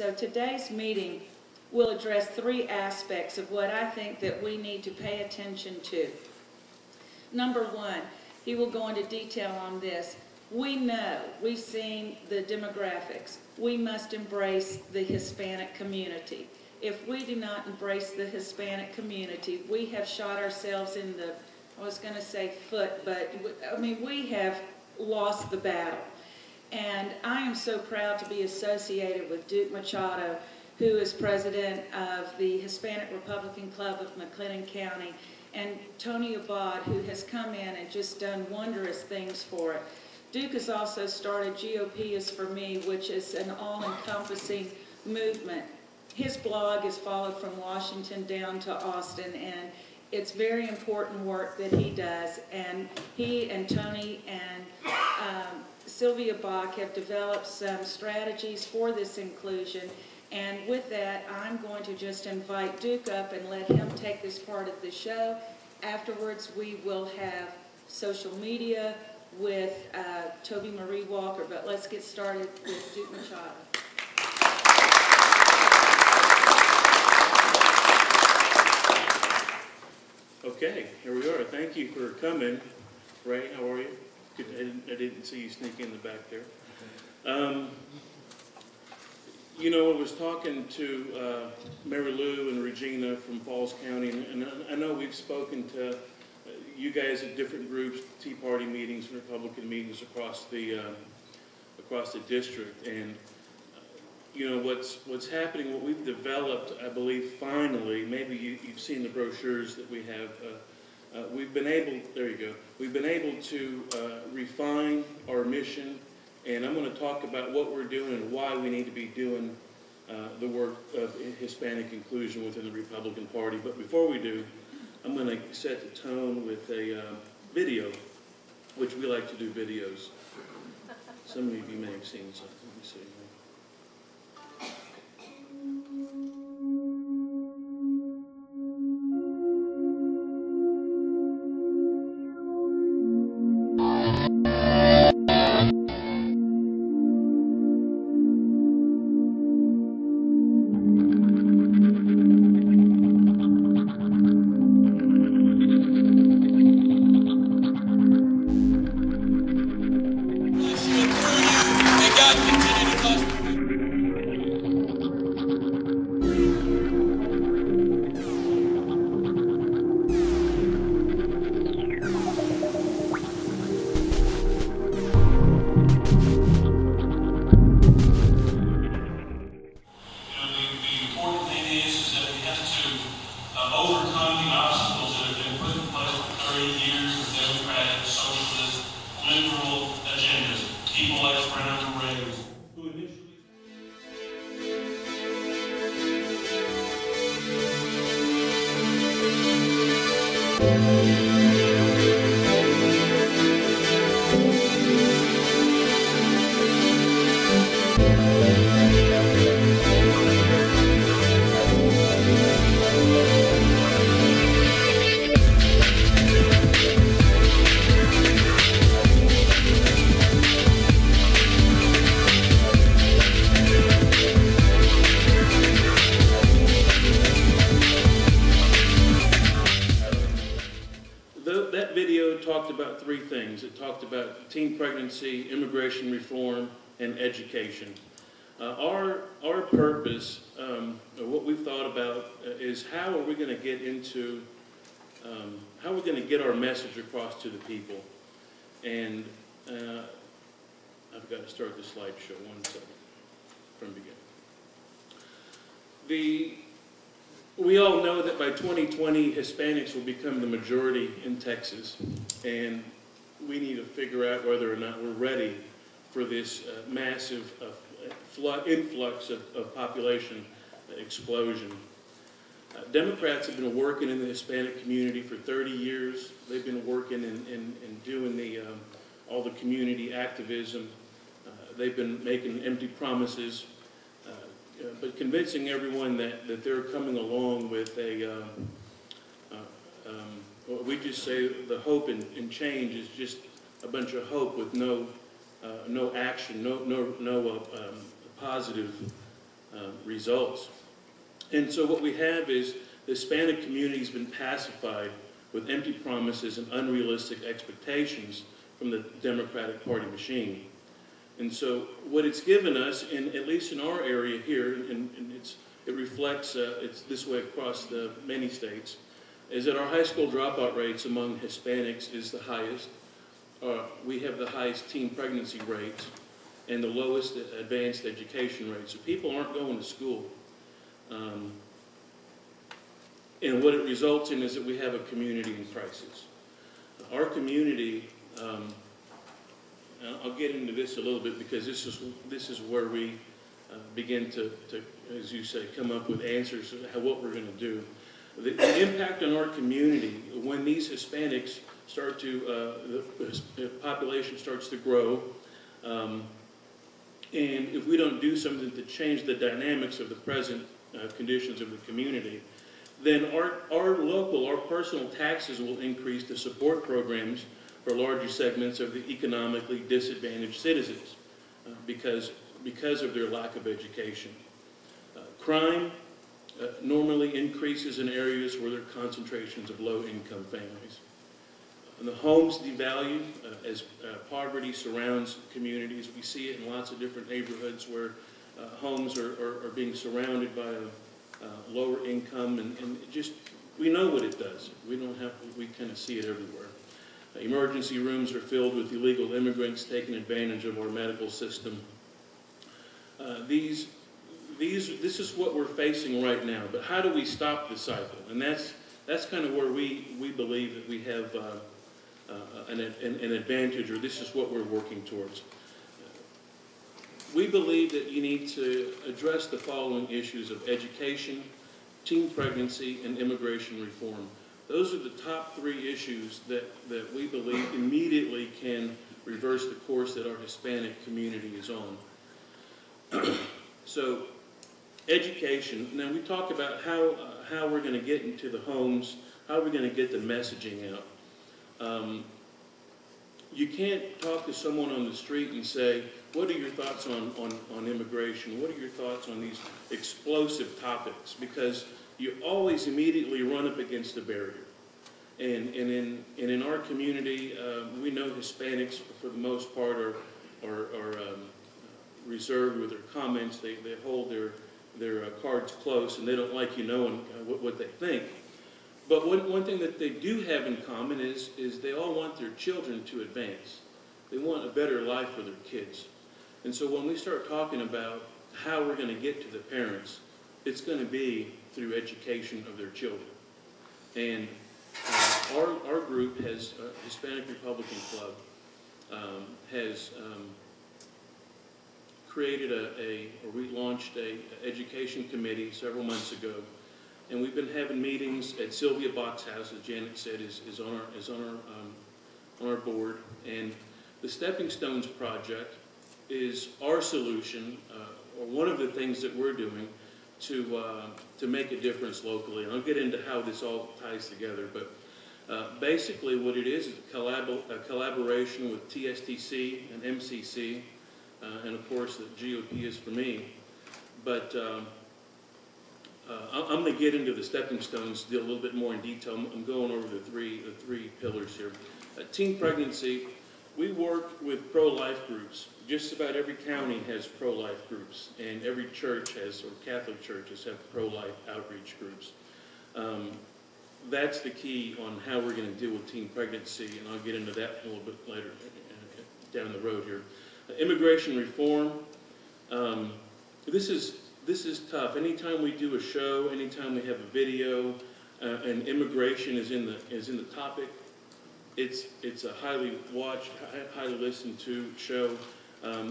So today's meeting will address three aspects of what I think that we need to pay attention to. Number one, he will go into detail on this. We know, we've seen the demographics. We must embrace the Hispanic community. If we do not embrace the Hispanic community, we have shot ourselves in the, I was going to say foot, but I mean, we have lost the battle. And I am so proud to be associated with Duke Machado, who is president of the Hispanic Republican Club of McLennan County, and Tony Abad, who has come in and just done wondrous things for it. Duke has also started GOP is for Me, which is an all-encompassing movement. His blog is followed from Washington down to Austin, and it's very important work that he does. And he and Tony and Sylvia Bach have developed some strategies for this inclusion. And with that, I'm going to just invite Duke up and let him take this part of the show. Afterwards, we will have social media with Toby Marie Walker, but let's get started with Duke Machado. Okay, here we are. Thank you for coming. Ray, how are you? Good. I didn't see you sneak in the back there. You know, I was talking to Mary Lou and Regina from Falls County, and I know we've spoken to you guys at different groups, Tea Party meetings, Republican meetings across the district, and you know what's happening. What we've developed, I believe, finally, maybe you've seen the brochures that we have. We've been able. There you go. We've been able to refine our mission. And I'm going to talk about what we're doing and why we need to be doing the work of Hispanic inclusion within the Republican Party. But before we do, I'm going to set the tone with a video, which we like to do videos. Some of you may have seen something. Let me see. Talked about three things. It talked about teen pregnancy, immigration reform, and education. Our purpose, what we've thought about, is how are we going to get into, how are we going to get our message across to the people? And I've got to start the slideshow 1 second from the beginning. We all know that by 2020, Hispanics will become the majority in Texas, and we need to figure out whether or not we're ready for this massive influx of population explosion. Democrats have been working in the Hispanic community for 30 years. They've been working and doing all the community activism. They've been making empty promises. But convincing everyone that they're coming along with we just say the hope and change is just a bunch of hope with no action, no positive results. And so what we have is the Hispanic community has been pacified with empty promises and unrealistic expectations from the Democratic Party machine. And so what it's given us, at least in our area here, and it reflects, it's this way across the many states, is that our high school dropout rates among Hispanics is the highest. We have the highest teen pregnancy rates and the lowest advanced education rates. So people aren't going to school. And what it results in is that we have a community in crisis. Our community, I'll get into this a little bit because this is where we begin to, as you say, come up with answers to what we're going to do. The impact on our community when these Hispanics start to, the population starts to grow, and if we don't do something to change the dynamics of the present conditions of the community, then our personal taxes will increase to support programs for larger segments of the economically disadvantaged citizens because of their lack of education. Crime normally increases in areas where there are concentrations of low-income families. And the homes devalue as poverty surrounds communities. We see it in lots of different neighborhoods where homes are being surrounded by lower income, and just, we know what it does. We kind of see it everywhere. Emergency rooms are filled with illegal immigrants taking advantage of our medical system. This is what we're facing right now, but how do we stop the cycle? And that's kind of where we believe that we have an advantage, or this is what we're working towards. We believe that you need to address the following issues of education, teen pregnancy, and immigration reform. Those are the top three issues that we believe immediately can reverse the course that our Hispanic community is on. So, education. Now we talk about how we're going to get into the homes, how we're going to get the messaging out. You can't talk to someone on the street and say, what are your thoughts on immigration? What are your thoughts on these explosive topics? Because you always immediately run up against a barrier. And in our community, we know Hispanics, for the most part, are reserved with their comments. They hold their cards close, and they don't like you knowing what they think. But one thing that they do have in common is they all want their children to advance. They want a better life for their kids. And so when we start talking about how we're going to get to the parents, it's going to be through education of their children. And our group has, Hispanic Republican Club, has created we launched a education committee several months ago. And we've been having meetings at Sylvia Box House, as Janet said, is on our board. And the Stepping Stones Project is our solution, or one of the things that we're doing to make a difference locally. And I'll get into how this all ties together. But basically, what it is a collaboration with TSTC and MCC, and of course the GOP is for me. But I'm going to get into the stepping stones a little bit more in detail. I'm going over the three pillars here. Teen pregnancy, we work with pro-life groups. Just about every county has pro-life groups, and every church has, or Catholic churches have pro-life outreach groups. That's the key on how we're going to deal with teen pregnancy, and I'll get into that a little bit later down the road here. Immigration reform. This is tough. Anytime we do a show, anytime we have a video, and immigration is in the topic, it's a highly watched, highly listened to show.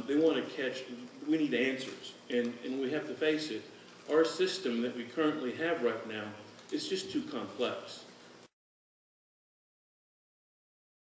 They want to catch. We need answers, and we have to face it. Our system that we currently have right now is just too complex.